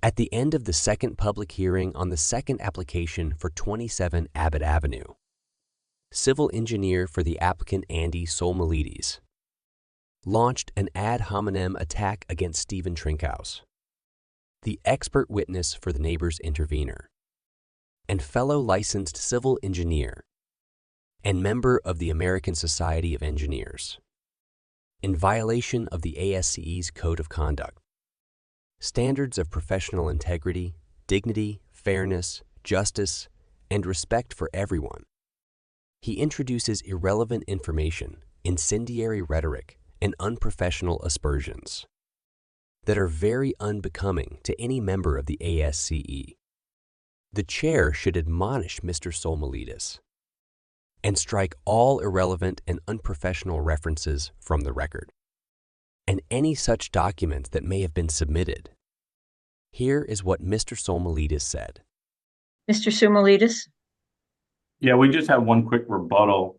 At the end of the second public hearing on the second application for 27 Abbott Avenue, civil engineer for the applicant Andy Soulmelidis launched an ad hominem attack against Stephen Trinkhaus, the expert witness for the neighbor's intervener, and fellow licensed civil engineer and member of the American Society of Engineers, in violation of the ASCE's Code of Conduct, standards of professional integrity, dignity, fairness, justice, and respect for everyone. He introduces irrelevant information, incendiary rhetoric, and unprofessional aspersions that are very unbecoming to any member of the ASCE. The chair should admonish Mr. Soulmelidis and strike all irrelevant and unprofessional references from the record, and any such documents that may have been submitted. Here is what Mr. Soulmelidis said. Mr. Soulmelidis? Yeah, we just have one quick rebuttal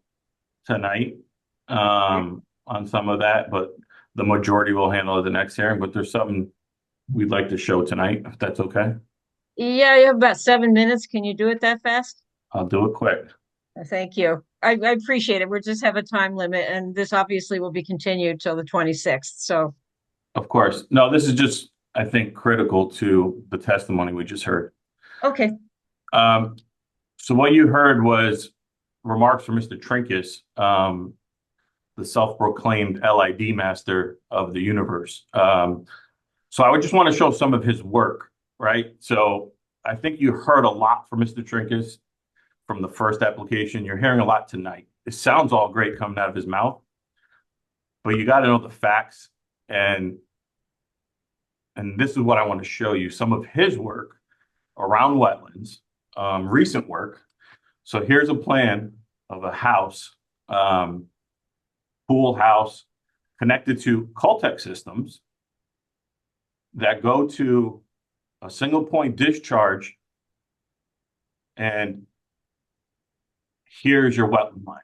tonight on some of that, but the majority will handle it the next hearing. But there's something we'd like to show tonight, if that's okay. Yeah, you have about 7 minutes. Can you do it that fast? I'll do it quick. Thank you. I appreciate it. We just have a time limit, and this obviously will be continued till the 26th. So, Of course. No, this is just, I think, critical to the testimony we just heard. okay. So what you heard was remarks from Mr. Trinkhaus, the self-proclaimed LID master of the universe. So I would just want to show some of his work, right? So I think you heard a lot from Mr. Trinkhaus from the first application. You're hearing a lot tonight. It sounds all great coming out of his mouth, but you got to know the facts. And this is what I want to show you, some of his work around wetlands, recent work. So here's a plan of a house, pool house connected to Coltech systems that go to a single point discharge. And here's your wetland line.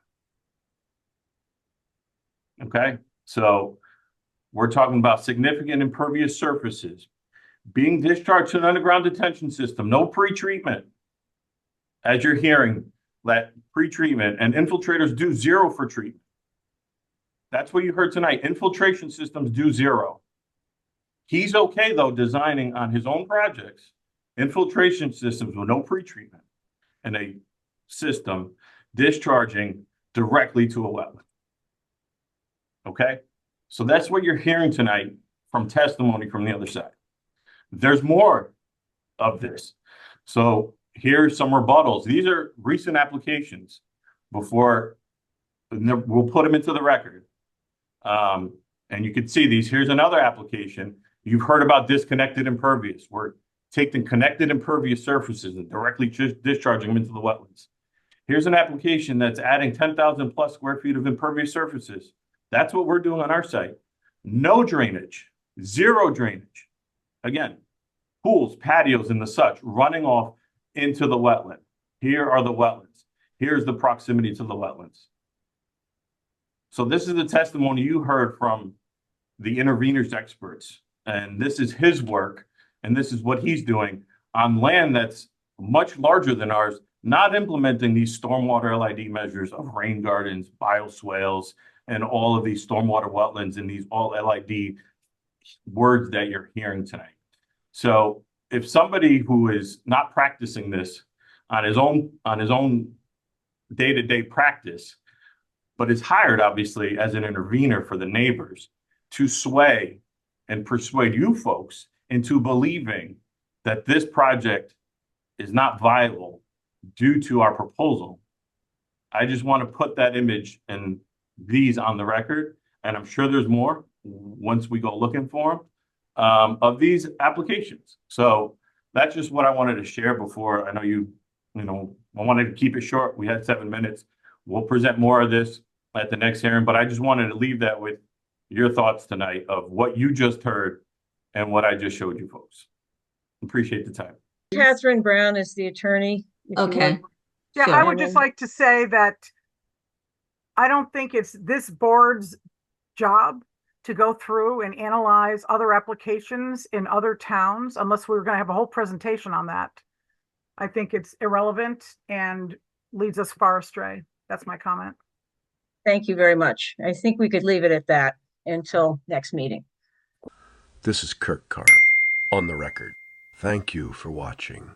Okay, so we're talking about significant impervious surfaces being discharged to an underground detention system, no pre-treatment. As you're hearing, that pre-treatment and infiltrators do zero for treatment. That's what you heard tonight. Infiltration systems do zero. He's okay, though, designing on his own projects infiltration systems with no pre-treatment and a system discharging directly to a wetland. Okay? So that's what you're hearing tonight from testimony from the other side. There's more of this. So here's some rebuttals. These are recent applications before we'll put them into the record. And you can see these. Here's another application. You've heard about disconnected impervious. We're taking connected impervious surfaces and directly discharging them into the wetlands. Here's an application that's adding 10,000 plus square feet of impervious surfaces. That's what we're doing on our site. No drainage, zero drainage. Again, pools, patios, and the such running off into the wetland. Here are the wetlands. Here's the proximity to the wetlands. So this is the testimony you heard from the interveners experts. And this is his work. And this is what he's doing on land that's much larger than ours, not implementing these stormwater LID measures of rain gardens, bioswales, and all of these stormwater wetlands and these all LID words that you're hearing tonight. So if somebody who is not practicing this on his own day-to-day practice, but is hired obviously as an intervener for the neighbors to sway and persuade you folks into believing that this project is not viable due to our proposal, I just want to put that image and these on the record, and I'm sure there's more once we go looking for them, of these applications. So that's just what I wanted to share before. I know I wanted to keep it short. We had 7 minutes. We'll present more of this at the next hearing, but I just wanted to leave that with your thoughts tonight of what you just heard and what I just showed you folks. Appreciate the time. Catherine Brown is the attorney. Okay. Yeah, Sure. I would just like to say that I don't think it's this board's job to go through and analyze other applications in other towns, unless we were going to have a whole presentation on that. I think it's irrelevant and leads us far astray. That's my comment. Thank you very much. I think we could leave it at that until next meeting. This is Kirk Carr, on the record. Thank you for watching.